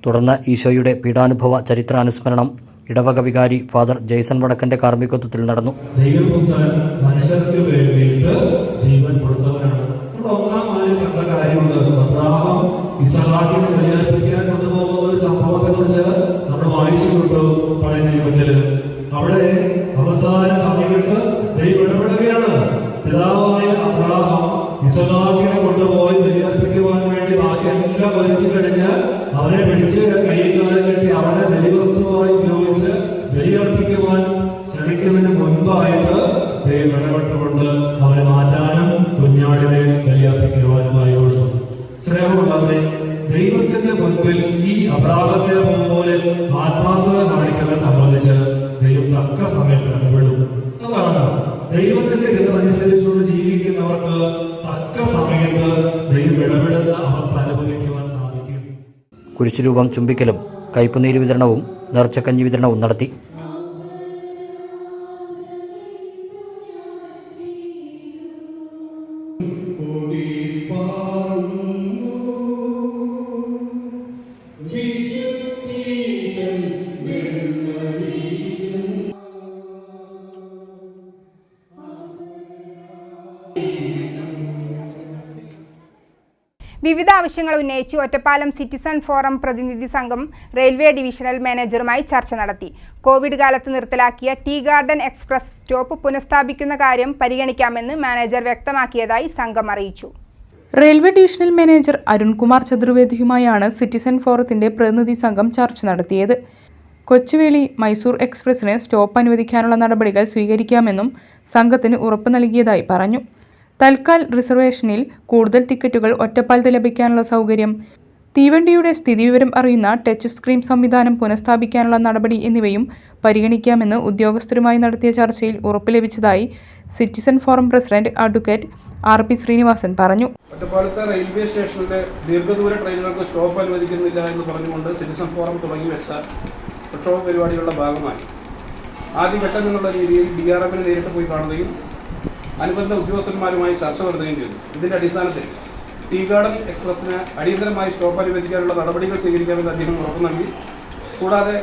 തുടർന്ന് ഈശോയുടെ പീഡാനുഭവ ചരിത്രാനുസ്മരണം ഇടവക വികാരി ഫാദർ ജെയ്സൺ വടക്കന്റെ കാർമ്മികത്വത്തിൽ നടന്നു. ദൈവപുത്രൻ മനുഷ്യർക്ക് വേണ്ടിയിട്ട് ജീവൻ കൊടുത്തവനാണ്. ഒന്നാമത് കണ്ട കാര്യമുണ്ട്. അബ്രഹാം ഇസഹാക്കിനെ ബലിയർപ്പിക്കാൻ കൊണ്ടുപോകുന്ന ഒരു സംഭവത്തെ കുറിച്ച് നമ്മൾ വായിച്ചിട്ടുണ്ട് പഴയ നിയമത്തിൽ. അവിടെ അവസാന സമയത്ത് ദൈവം ഇടപെടുകയാണ്. പിതാവായ അബ്രഹാം ഇസഹാക്കിനെ കൊണ്ടുപോയി ബലിയർപ്പിക്കുവാൻ വേണ്ടി ബാക്കിയെല്ലാം ഒരുക്കി കഴിഞ്ഞ് അവനെ പിടിച്ച് കയ്യിൽ കാലം കെട്ടി അവനെ ബലിവസ്തുവായി ഉപയോഗിച്ച് ബലിയർപ്പിക്കുവാൻ ശ്രമിക്കുന്നതിന് മുൻപായിട്ട് ദൈവം ഇടപെട്ടുകൊണ്ട് അവരെ മാറ്റാനും കുഞ്ഞാടിനെ ബലിയർപ്പിക്കുവാനുമായി കൊടുത്തു. സ്നേഹമുള്ളവരെ, ദൈവത്തിന്റെ മുൻപിൽ ഈ അബ്രാഹത്തെ പോലെ ആത്മാർത്ഥത കാണിക്കുന്നതിനെ സംബന്ധിച്ച് ദൈവം തക്ക സമയത്ത് ഇടപെടും. അതാണ് ദൈവത്തിന്റെ ഹിതമനുസരിച്ചുകൊണ്ട് ജീവിക്കുന്നവർക്ക് തക്ക സമയത്ത് ദൈവം ഇടപെടുന്ന അവസ്ഥ അനുഭവിക്കുവാൻ സാധിക്കും. കുരിശുരൂപം ചുംബിക്കലും കയ്പുനീര് വിതരണവും നേർച്ചക്കഞ്ഞി വിതരണവും നടത്തി. വിവിധ ആവശ്യങ്ങൾ ഉന്നയിച്ച് ഒറ്റപ്പാലം സിറ്റിസൺ ഫോറം പ്രതിനിധി സംഘം റെയിൽവേ ഡിവിഷണൽ മാനേജറുമായി ചർച്ച നടത്തി. കോവിഡ് കാലത്ത് നിർത്തലാക്കിയ ടീ ഗാർഡൻ എക്സ്പ്രസ് സ്റ്റോപ്പ് പുനഃസ്ഥാപിക്കുന്ന കാര്യം പരിഗണിക്കാമെന്ന് മാനേജർ വ്യക്തമാക്കിയതായി സംഘം അറിയിച്ചു. റെയിൽവേ ഡിവിഷണൽ മാനേജർ അരുൺകുമാർ ചതുർവേദിയുമായാണ് സിറ്റിസൺ ഫോറത്തിന്റെ പ്രതിനിധി സംഘം ചർച്ച നടത്തിയത്. കൊച്ചുവേളി മൈസൂർ എക്സ്പ്രസിന് സ്റ്റോപ്പ് അനുവദിക്കാനുള്ള നടപടികൾ സ്വീകരിക്കാമെന്നും സംഘത്തിന് ഉറപ്പ് നൽകിയതായി പറഞ്ഞു. തൽക്കാൽ റിസർവേഷനിൽ കൂടുതൽ ടിക്കറ്റുകൾ ഒറ്റപ്പാലത്ത് ലഭിക്കാനുള്ള സൗകര്യം, തീവണ്ടിയുടെ സ്ഥിതിവിവരം അറിയുന്ന ടച്ച് സ്ക്രീൻ സംവിധാനം പുനഃസ്ഥാപിക്കാനുള്ള നടപടി എന്നിവയും പരിഗണിക്കാമെന്ന് ഉദ്യോഗസ്ഥരുമായി നടത്തിയ ചർച്ചയിൽ ഉറപ്പ് ലഭിച്ചതായി citizen forum president advocate RP Sreenivasan പറഞ്ഞു. ഒറ്റപ്പാലത്തെ റെയിൽവേ സ്റ്റേഷനിലെ ദീർഘദൂര ട്രെയിനുകൾക്ക് സ്റ്റോപ്പ് അനുവദിക്കുന്നില്ല എന്ന് പറഞ്ഞുകൊണ്ട് സിറ്റിസൺ ഫോറം തുടങ്ങി വെച്ച പ്രക്ഷോഭ പരിപാടികളുടെ ഭാഗമായി ആദ്യഘട്ടം എന്നുള്ള രീതിയിൽ DRMനെ നേരിട്ട് പോയി കാണുകയും അനുബന്ധ ഉദ്യോഗസ്ഥന്മാരുമായി ചർച്ച നടത്തുകയും ചെയ്തു. ഇതിൻ്റെ അടിസ്ഥാനത്തിൽ ടീ ഗാർഡൻ എക്സ്പ്രസ്സിന് അടിയന്തരമായി സ്റ്റോപ്പ് അനുവദിക്കാനുള്ള നടപടികൾ സ്വീകരിക്കാമെന്ന് അദ്ദേഹം ഉറപ്പ് നൽകി. കൂടാതെ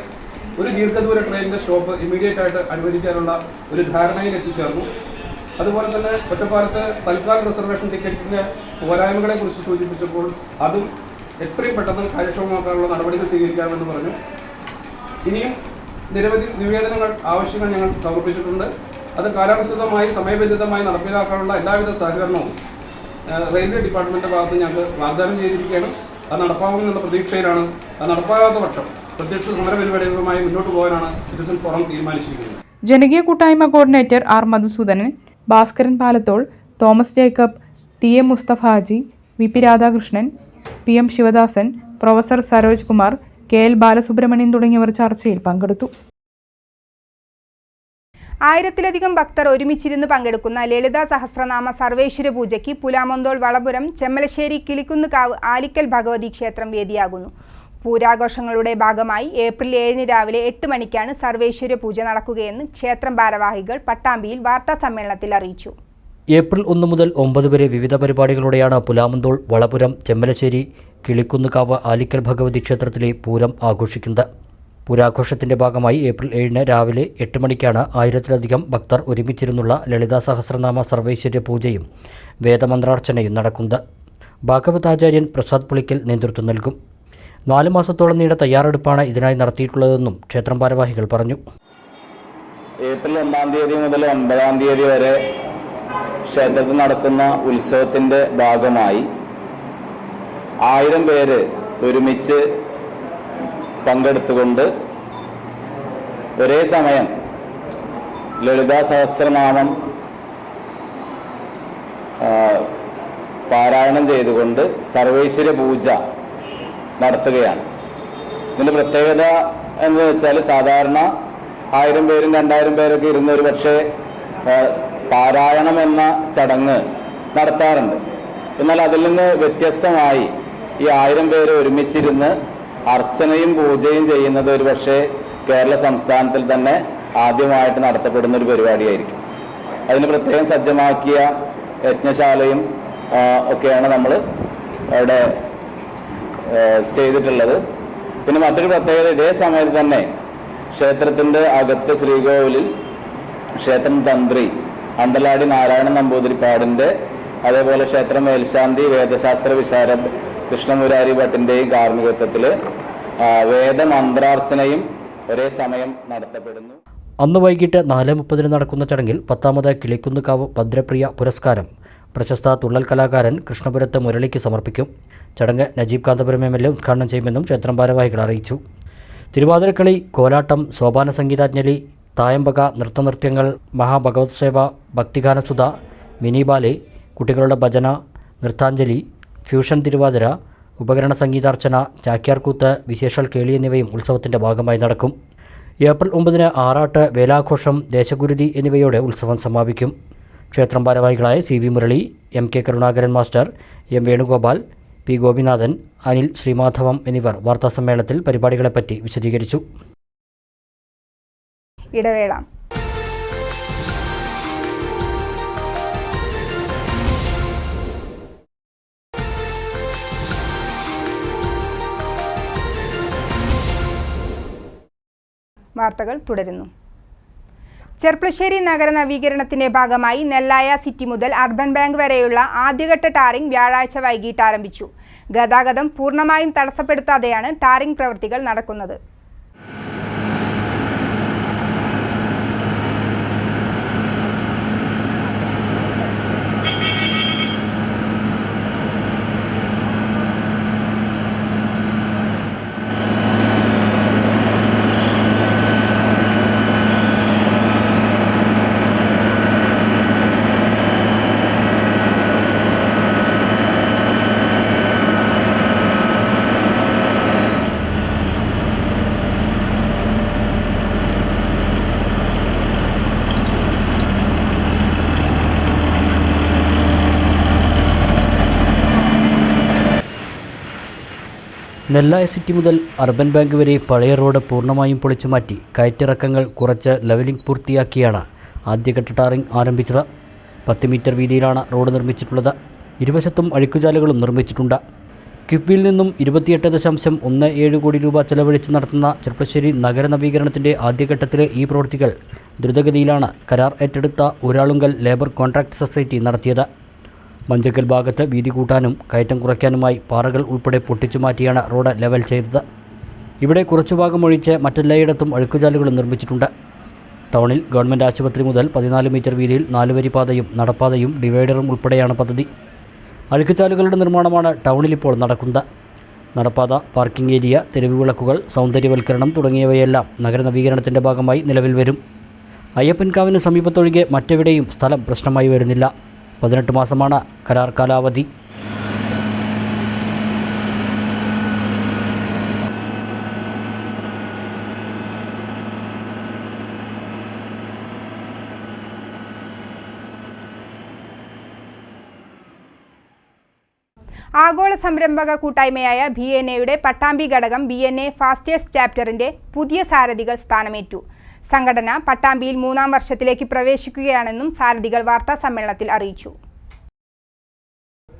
ഒരു ദീർഘദൂര ട്രെയിനിൻ്റെ സ്റ്റോപ്പ് ഇമ്മീഡിയറ്റ് ആയിട്ട് അനുവദിക്കാനുള്ള ഒരു ധാരണയിൽ എത്തിച്ചേർന്നു. അതുപോലെ തന്നെ ഒറ്റപ്പാലത്ത് തൽക്കാൽ റിസർവേഷൻ ടിക്കറ്റിൻ്റെ പോരായ്മകളെക്കുറിച്ച് സൂചിപ്പിച്ചപ്പോൾ അതും എത്രയും പെട്ടെന്ന് കാര്യക്ഷമമാക്കാനുള്ള നടപടികൾ സ്വീകരിക്കാമെന്ന് പറഞ്ഞു. ഇനിയും നിരവധി നിവേദനങ്ങൾ ആവശ്യങ്ങൾ ഞങ്ങൾ സമർപ്പിച്ചിട്ടുണ്ട്. അത് കാലാനുസൃതമായി സമയബന്ധിതമായി നടപ്പിലാക്കാനുള്ള എല്ലാവിധ സഹകരണവും റെയിൽവേ ഡിപ്പാർട്ട്മെൻറ്റിൻ്റെ ഭാഗത്ത് ഞങ്ങൾക്ക് വാഗ്ദാനം ചെയ്തിരിക്കുകയാണ്. അത് നടപ്പാകുമെന്നുള്ള പ്രതീക്ഷയിലാണ്. അത് നടപ്പാകാത്ത പക്ഷം പ്രത്യക്ഷ സമരപരിപാടികളുമായി മുന്നോട്ട് പോകാനാണ് സിറ്റിസൺ ഫോറം തീരുമാനിച്ചിരിക്കുന്നത്. ജനകീയ കൂട്ടായ്മ coordinator R Madhusoodanan, Bhaskaran Palathol, Thomas Jacob, TM Musthafa Haji, VP Radhakrishnan, PM Sivadasan, professor Saroj Kumar, KL Balasubramanian തുടങ്ങിയവർ ചർച്ചയിൽ പങ്കെടുത്തു. 1000-ലധികം ഭക്തർ ഒരുമിച്ചിരുന്ന് പങ്കെടുക്കുന്ന ലളിതാ സഹസ്രനാമ സർവേശ്വര പൂജയ്ക്ക് പുലാമന്തോൾ വളപുരം ചെമ്മലശ്ശേരി കിളിക്കുന്നുകാവ് ആലിക്കൽ ഭഗവതി ക്ഷേത്രം വേദിയാകുന്നു. പൂരാഘോഷങ്ങളുടെ ഭാഗമായി ഏപ്രിൽ 7 രാവിലെ 8 മണിക്കാണ് സർവേശ്വര പൂജ നടക്കുകയെന്ന് ക്ഷേത്രം ഭാരവാഹികൾ പട്ടാമ്പിയിൽ വാർത്താസമ്മേളനത്തിൽ അറിയിച്ചു. ഏപ്രിൽ 1 മുതൽ 9 വരെ വിവിധ പരിപാടികളോടെയാണ് പുലാമന്തോൾ വളപുരം ചെമ്മലശ്ശേരി കിളിക്കുന്നുകാവ് ആലിക്കൽ ഭഗവതി ക്ഷേത്രത്തിലെ പൂരം ആഘോഷിക്കുന്നത്. പൂരാഘോഷത്തിൻ്റെ ഭാഗമായി ഏപ്രിൽ 7 രാവിലെ 8 മണിക്കാണ് 1000-ലധികം ഭക്തർ ഒരുമിച്ചിരുന്നുള്ള ലളിതാ സഹസ്രനാമ സർവേശ്വര പൂജയും വേദമന്ത്രാർച്ചനയും നടക്കുന്നത്. ഭാഗവതാചാര്യൻ പ്രസാദ് പുളിക്കൽ നേതൃത്വം നൽകും. 4 മാസത്തോളം നീണ്ട തയ്യാറെടുപ്പാണ് ഇതിനായി നടത്തിയിട്ടുള്ളതെന്നും ക്ഷേത്രം ഭാരവാഹികൾ പറഞ്ഞു. ഏപ്രിൽ 1 തീയതി മുതൽ 9 തീയതി വരെ ക്ഷേത്രത്തിൽ നടക്കുന്ന ഉത്സവത്തിൻ്റെ ഭാഗമായി 1000 പേര് ഒരുമിച്ച് പങ്കെടുത്തുകൊണ്ട് ഒരേ സമയം ലളിതാ സഹസ്രനാമം പാരായണം ചെയ്തുകൊണ്ട് സർവേശ്വര പൂജ നടത്തുകയാണ്. ഇതിൻ്റെ പ്രത്യേകത എന്ന് വെച്ചാൽ സാധാരണ 1000 പേരും 2000 പേരൊക്കെ ഇരുന്ന് ഒരു പക്ഷേ പാരായണം എന്ന ചടങ്ങ് നടത്താറുണ്ട്. എന്നാൽ അതിൽ നിന്ന് വ്യത്യസ്തമായി ഈ 1000 പേര് ഒരുമിച്ചിരുന്ന് അർച്ചനയും പൂജയും ചെയ്യുന്നത് ഒരു പക്ഷേ കേരള സംസ്ഥാനത്തിൽ തന്നെ ആദ്യമായിട്ട് നടത്തപ്പെടുന്ന ഒരു പരിപാടിയായിരിക്കും. അതിന് പ്രത്യേകം സജ്ജമാക്കിയ യജ്ഞശാലയും ഒക്കെയാണ് നമ്മൾ അവിടെ ചെയ്തിട്ടുള്ളത്. പിന്നെ മറ്റൊരു പ്രത്യേകത, ഇതേ സമയത്ത് തന്നെ ക്ഷേത്രത്തിൻ്റെ അകത്ത് ശ്രീകോവിലിൽ ക്ഷേത്രം തന്ത്രി അണ്ടലാടി നാരായണ നമ്പൂതിരിപ്പാടിൻ്റെ, അതേപോലെ ക്ഷേത്രം മേൽശാന്തി വേദശാസ്ത്ര വിശാരദ് കൃഷ്ണമുരാരി ഭട്ടിൻ്റെയും കാർമ്മികത്വത്തിൽ വേദമന്ത്രാർച്ചനയും ഒരേ സമയം നടത്തപ്പെടുന്നു. അന്ന് വൈകിട്ട് 4:30 നടക്കുന്ന ചടങ്ങിൽ 10ാമത് കിളിക്കുന്നുകാവ് ഭദ്രപ്രിയ പുരസ്കാരം പ്രശസ്ത തുള്ളൽ കലാകാരൻ കൃഷ്ണപുരത്ത് മുരളിക്ക് സമർപ്പിക്കും. ചടങ്ങ് നജീബ് കാന്തപുരം MLA ഉദ്ഘാടനം ചെയ്യുമെന്നും ക്ഷേത്രം ഭാരവാഹികൾ അറിയിച്ചു. തിരുവാതിരക്കളി, കോലാട്ടം, സോപാന സംഗീതാഞ്ജലി, തായമ്പക, നൃത്തനൃത്യങ്ങൾ, മഹാഭഗവത് സേവ, ഭക്തിഗാനസുധ, മിനി ബാലെ, കുട്ടികളുടെ ഭജന, നൃത്താഞ്ജലി, ഫ്യൂഷൻ തിരുവാതിര, ഉപകരണ സംഗീതാർച്ചന, ചാക്യാർകൂത്ത്, വിശേഷൽ കേളി എന്നിവയും ഉത്സവത്തിൻ്റെ ഭാഗമായി നടക്കും. ഏപ്രിൽ 9 ആറാട്ട്, വേലാഘോഷം, ദേശഗുരുതി എന്നിവയോടെ ഉത്സവം സമാപിക്കും. ക്ഷേത്രം ഭാരവാഹികളായ CV Murali, MK Karunakaran master, M Venugopal, P Gopinathan, Anil Sreemadhavam എന്നിവർ വാർത്താസമ്മേളനത്തിൽ പരിപാടികളെപ്പറ്റി വിശദീകരിച്ചു. ഇടവേള. വാർത്തകൾ തുടരുന്നു. ചെർപ്പുളശ്ശേരി നഗര നവീകരണത്തിന്റെ ഭാഗമായി നെല്ലായ സിറ്റി മുതൽ അർബൻ ബാങ്ക് വരെയുള്ള ആദ്യഘട്ട ടാറിംഗ് വ്യാഴാഴ്ച വൈകിട്ട് ആരംഭിച്ചു. ഗതാഗതം പൂർണ്ണമായും തടസ്സപ്പെടുത്താതെയാണ് ടാറിംഗ് പ്രവൃത്തികൾ നടക്കുന്നത്. നെല്ലായ സിറ്റി മുതൽ അർബൻ ബാങ്ക് വരെ പഴയ റോഡ് പൂർണ്ണമായും പൊളിച്ചു മാറ്റി കയറ്റിറക്കങ്ങൾ കുറച്ച് ലെവലിംഗ് പൂർത്തിയാക്കിയാണ് ആദ്യഘട്ട ടാറിംഗ് ആരംഭിച്ചത്. 10 മീറ്റർ വീതിയിലാണ് റോഡ് നിർമ്മിച്ചിട്ടുള്ളത്. ഇരുവശത്തും അഴുക്കുചാലുകളും നിർമ്മിച്ചിട്ടുണ്ട്. കിഫ്ബിയിൽ നിന്നും 28.17 കോടി രൂപ ചെലവഴിച്ച് നടത്തുന്ന ചെർപ്പശ്ശേരി നഗര നവീകരണത്തിൻ്റെ ആദ്യഘട്ടത്തിലെ ഈ പ്രവൃത്തികൾ ദ്രുതഗതിയിലാണ് കരാർ ഏറ്റെടുത്ത ഊരാളുങ്കൽ ലേബർ കോൺട്രാക്ട് സൊസൈറ്റി നടത്തിയത്. മഞ്ചക്കൽ ഭാഗത്ത് വീതി കൂട്ടാനും കയറ്റം കുറയ്ക്കാനുമായി പാറകൾ ഉൾപ്പെടെ പൊട്ടിച്ചു മാറ്റിയാണ് റോഡ് ലെവൽ ചെയ്തത്. ഇവിടെ കുറച്ചു ഭാഗം ഒഴിച്ച് മറ്റെല്ലായിടത്തും അഴുക്കുചാലുകളും നിർമ്മിച്ചിട്ടുണ്ട്. ടൗണിൽ ഗവൺമെൻറ് ആശുപത്രി മുതൽ 14 മീറ്റർ വീതിയിൽ 4 വരി പാതയും നടപ്പാതയും ഡിവൈഡറും ഉൾപ്പെടെയാണ് പദ്ധതി. അഴുക്കുചാലുകളുടെ നിർമ്മാണമാണ് ടൗണിൽ ഇപ്പോൾ നടക്കുന്നത്. നടപ്പാത, പാർക്കിംഗ് ഏരിയ, തെരുവ് വിളക്കുകൾ, സൗന്ദര്യവൽക്കരണം തുടങ്ങിയവയെല്ലാം നഗര നവീകരണത്തിൻ്റെ ഭാഗമായി നിലവിൽ വരും. അയ്യപ്പൻകാവിന് സമീപത്തൊഴികെ മറ്റെവിടെയും സ്ഥലം പ്രശ്നമായി വരുന്നില്ല. 18 മാസമാണ് കരാർ കാലാവധി. ആഗോള സംരംഭക കൂട്ടായ്മയായ BNAയുടെ പട്ടാമ്പി ഘടകം BNA ഫാസ്റ്റേഴ്സ് ചാപ്റ്ററിന്റെ പുതിയ സാരഥികൾ സ്ഥാനമേറ്റു. സംഘടന പട്ടാമ്പിയിൽ 3ാം വർഷത്തിലേക്ക് പ്രവേശിക്കുകയാണെന്നും സാരഥികൾ വാർത്താസമ്മേളനത്തിൽ അറിയിച്ചു.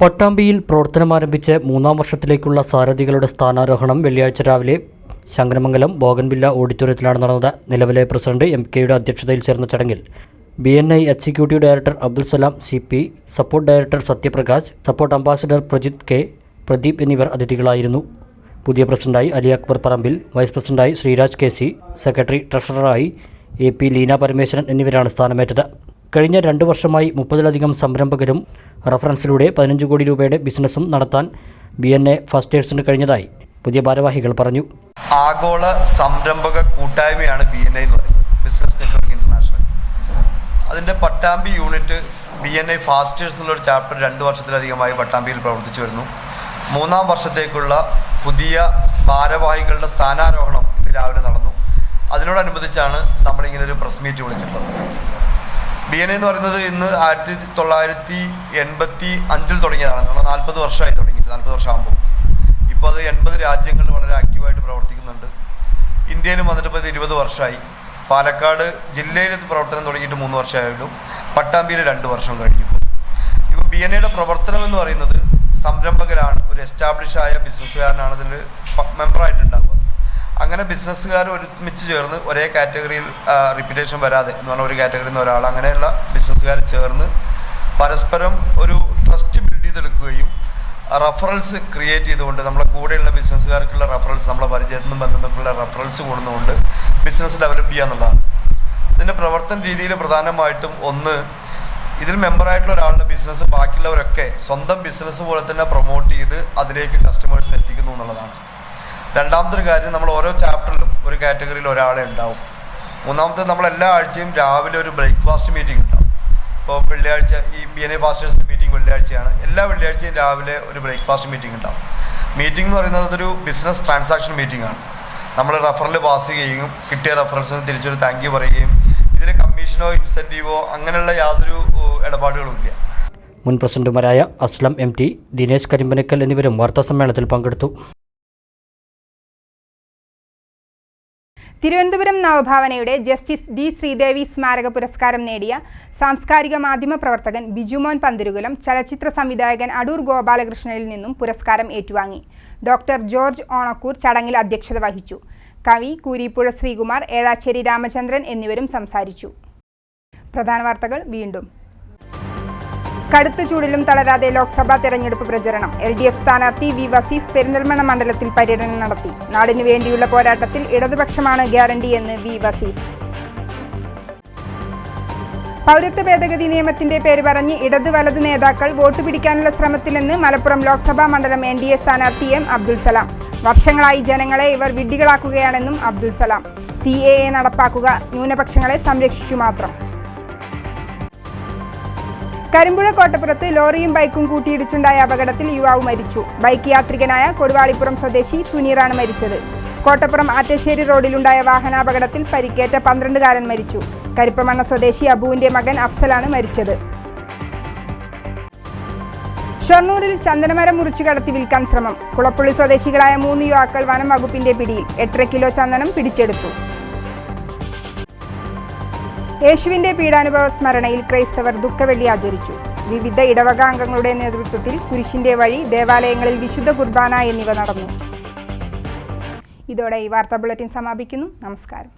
പട്ടാമ്പിയിൽ പ്രവർത്തനമാരംഭിച്ച് 3ാം വർഷത്തിലേക്കുള്ള സാരഥികളുടെ സ്ഥാനാരോഹണം വെള്ളിയാഴ്ച രാവിലെ ശങ്കരമംഗലം ബോഗൻവില്ല ഓഡിറ്റോറിയത്തിലാണ് നടന്നത്. നിലവിലെ പ്രസിഡന്റ് MKയുടെ അധ്യക്ഷതയിൽ ചേർന്ന ചടങ്ങിൽ BNI executive director Abdul Salam CP, support director Sathyaprakash, support ambassador Prajith K, Pradeep എന്നിവർ അതിഥികളായിരുന്നു. പുതിയ പ്രസിഡന്റായി അലി അക്ബർ പറമ്പിൽ, വൈസ് പ്രസിഡന്റായി ശ്രീരാജ് KC, സെക്രട്ടറി ട്രഷററായി AP ലീന പരമേശ്വരൻ എന്നിവരാണ് സ്ഥാനമേറ്റത്. കഴിഞ്ഞ 2 വർഷമായി 30-ലധികം സംരംഭകരും റഫറൻസിലൂടെ 15 കോടി രൂപയുടെ ബിസിനസ്സും നടത്താൻ BNA ഫാസ്റ്റേഴ്സിന് കഴിഞ്ഞതായി പുതിയ ഭാരവാഹികൾ പറഞ്ഞു. ആഗോള സംരംഭക കൂട്ടായ്മയാണ് BNA എന്ന് പറയുന്നത്, ബിസിനസ് നെറ്റ്വർക്ക് ഇന്റർനാഷണൽ. അതിൻ്റെ പട്ടാമ്പി യൂണിറ്റ് BNA ഫാസ്റ്റേഴ്സ് എന്നുള്ളൊരു ചാപ്റ്റർ 2 വർഷത്തിലധികമായി പട്ടാമ്പിയിൽ പ്രവർത്തിച്ചു വരുന്നു. 3ാം വർഷത്തേക്കുള്ള പുതിയ ഭാരവാഹികളുടെ സ്ഥാനാരോഹണം ഇന്ന് രാവിലെ നടന്നു. അതിനോടനുബന്ധിച്ചാണ് നമ്മളിങ്ങനൊരു പ്രസ് മീറ്റ് വിളിച്ചിട്ടുള്ളത്. BNA എന്ന് പറയുന്നത് ഇന്ന് 1985 തുടങ്ങിയതാണ്. നമ്മൾ 40 വർഷമായി തുടങ്ങിയിട്ട്, 40 വർഷമാകുമ്പോൾ ഇപ്പോൾ അത് 80 രാജ്യങ്ങളിൽ വളരെ ആക്റ്റീവായിട്ട് പ്രവർത്തിക്കുന്നുണ്ട്. ഇന്ത്യയിലും വന്നിട്ട് ഇപ്പോൾ ഇത് 20 വർഷമായി. പാലക്കാട് ജില്ലയിൽ പ്രവർത്തനം തുടങ്ങിയിട്ട് 3 വർഷമായുള്ളൂ. പട്ടാമ്പിയിൽ 2 വർഷം കഴിഞ്ഞു. ഇപ്പോൾ BNAയുടെ പ്രവർത്തനം എന്ന് പറയുന്നത് സംരംഭകരാണ്, ഒരു എസ്റ്റാബ്ലിഷ് ആയ ബിസിനസ്സുകാരനാണ് അതിൽ മെമ്പറായിട്ടുണ്ടാവുക. അങ്ങനെ ബിസിനസ്സുകാർ ഒരുമിച്ച് ചേർന്ന് ഒരേ കാറ്റഗറിയിൽ റിപ്പീറ്റേഷൻ വരാതെ എന്ന് പറഞ്ഞാൽ ഒരു കാറ്റഗറിയിൽ നിന്ന് ഒരാൾ, അങ്ങനെയുള്ള ബിസിനസ്സുകാർ ചേർന്ന് പരസ്പരം ഒരു ട്രസ്റ്റ് ബിൽഡ് ചെയ്തെടുക്കുകയും റഫറൽസ് ക്രിയേറ്റ് ചെയ്തുകൊണ്ട് നമ്മളെ കൂടെയുള്ള ബിസിനസ്സുകാർക്കുള്ള റഫറൽസ്, നമ്മളെ പരിചയത്തിൽ നിന്നും ബന്ധപ്പെട്ടുള്ള റഫറൽസ് കൂടുന്നതുകൊണ്ട് ബിസിനസ് ഡെവലപ്പ് ചെയ്യുക എന്നുള്ളതാണ്. ഇതിൻ്റെ പ്രവർത്തന രീതിയിൽ പ്രധാനമായിട്ടും ഒന്ന്, ഇതിൽ മെമ്പറായിട്ടുള്ള ഒരാളുടെ ബിസിനസ് ബാക്കിയുള്ളവരൊക്കെ സ്വന്തം ബിസിനസ് പോലെ തന്നെ പ്രൊമോട്ട് ചെയ്ത് അതിലേക്ക് കസ്റ്റമേഴ്സിന് എത്തിക്കുന്നു എന്നുള്ളതാണ്. രണ്ടാമത്തെ കാര്യം, നമ്മൾ ഓരോ ചാപ്റ്ററിലും ഒരു കാറ്റഗറിയിൽ ഒരാളെ ഉണ്ടാവും. മൂന്നാമത്തെ, നമ്മൾ എല്ലാ ആഴ്ചയും രാവിലെ ഒരു ബ്രേക്ക്ഫാസ്റ്റ് മീറ്റിംഗ് ഉണ്ടാവും. ഇപ്പോൾ വെള്ളിയാഴ്ച ഈ BNA ഫാസ്റ്റേഴ്സിൻ്റെ മീറ്റിംഗ് വെള്ളിയാഴ്ചയാണ്. എല്ലാ വെള്ളിയാഴ്ചയും രാവിലെ ഒരു ബ്രേക്ക്ഫാസ്റ്റ് മീറ്റിംഗ് ഉണ്ടാവും. മീറ്റിംഗ് എന്ന് പറയുന്നത് ഒരു ബിസിനസ് ട്രാൻസാക്ഷൻ മീറ്റിംഗ് ആണ്. നമ്മൾ റഫറൽ പാസ് ചെയ്യുകയും കിട്ടിയ റഫറൻസിന് തിരിച്ചൊരു താങ്ക് യു പറയുകയും ഇതിൽ കമ്മീഷനോ ഇൻസെൻറ്റീവോ അങ്ങനെയുള്ള യാതൊരു ഇടപാടുകളും ഇല്ല. മുൻ പ്രസിഡന്റുമാരായ അസ്ലം MT, ദിനേശ് കരിമ്പനക്കൽ എന്നിവരും വാർത്താസമ്മേളനത്തിൽ പങ്കെടുത്തു. തിരുവനന്തപുരം നവഭാവനയുടെ ജസ്റ്റിസ് D. ശ്രീദേവി സ്മാരക പുരസ്കാരം നേടിയ സാംസ്കാരിക മാധ്യമ പ്രവർത്തകൻ ബിജുമോൻ പന്തിരുകുലം ചലച്ചിത്ര സംവിധായകൻ അടൂർ ഗോപാലകൃഷ്ണനിൽ നിന്നും പുരസ്കാരം ഏറ്റുവാങ്ങി. ഡോക്ടർ ജോർജ് ഓണക്കൂർ ചടങ്ങിൽ അധ്യക്ഷത വഹിച്ചു. കവി കൂരിപ്പുഴ ശ്രീകുമാർ, ഏഴാച്ചേരി രാമചന്ദ്രൻ എന്നിവരും സംസാരിച്ചു. പ്രധാന വാർത്തകൾ വീണ്ടും. കടുത്ത ചൂടിലും തളരാതെ ലോക്സഭാ തെരഞ്ഞെടുപ്പ് പ്രചരണം. LDF സ്ഥാനാർത്ഥി V. വസീഫ് പെരിന്തൽമണ്ണ മണ്ഡലത്തിൽ പര്യടനം നടത്തി. നാടിനു വേണ്ടിയുള്ള പോരാട്ടത്തിൽ ഇടതുപക്ഷമാണ് ഗ്യാരണ്ടി എന്ന് V. വസീഫ്. പൗരത്വ ഭേദഗതി നിയമത്തിന്റെ പേര് പറഞ്ഞ് ഇടത് വലതു നേതാക്കൾ വോട്ട് പിടിക്കാനുള്ള ശ്രമത്തിലെന്ന് മലപ്പുറം ലോക്സഭാ മണ്ഡലം NDA സ്ഥാനാർത്ഥി M. അബ്ദുൽ സലാം. വർഷങ്ങളായി ജനങ്ങളെ ഇവർ വിഡ്ഢികളാക്കുകയാണെന്നും അബ്ദുൽ സലാം. CAA നടപ്പാക്കുക, ന്യൂനപക്ഷങ്ങളെ സംരക്ഷിച്ചു മാത്രം. കരിമ്പുഴ കോട്ടപ്പുറത്ത് ലോറിയും ബൈക്കും കൂട്ടിയിടിച്ചുണ്ടായ അപകടത്തിൽ യുവാവ് മരിച്ചു. ബൈക്ക് യാത്രികനായ കൊടുവാളിപ്പുറം സ്വദേശി സുനീറാണ് മരിച്ചത്. കോട്ടപ്പുറം ആറ്റശ്ശേരി റോഡിലുണ്ടായ വാഹനാപകടത്തിൽ പരിക്കേറ്റ 12-കാരൻ മരിച്ചു. കരിപ്പമണ്ണ സ്വദേശി അബുവിന്റെ മകൻ അഫ്സലാണ് മരിച്ചത്. ഷൊർണൂരിൽ ചന്ദനമരം മുറിച്ചു കടത്തി വിൽക്കാൻ ശ്രമം. കുളപ്പുള്ളി സ്വദേശികളായ 3 യുവാക്കൾ വനം വകുപ്പിന്റെ പിടിയിൽ. 8.5 കിലോ ചന്ദനം പിടിച്ചെടുത്തു. യേശുവിന്റെ പീഡാനുഭവ സ്മരണയിൽ ക്രൈസ്തവർ ദുഃഖവെള്ളി ആചരിച്ചു. വിവിധ ഇടവക അംഗങ്ങളുടെ നേതൃത്വത്തിൽ കുരിശിന്റെ വഴി, ദേവാലയങ്ങളിൽ വിശുദ്ധ കുർബാന എന്നിവ നടന്നു. ഇതോടെ ഈ വാർത്താ ബുള്ളറ്റിൻ സമാപിക്കുന്നു. നമസ്കാരം.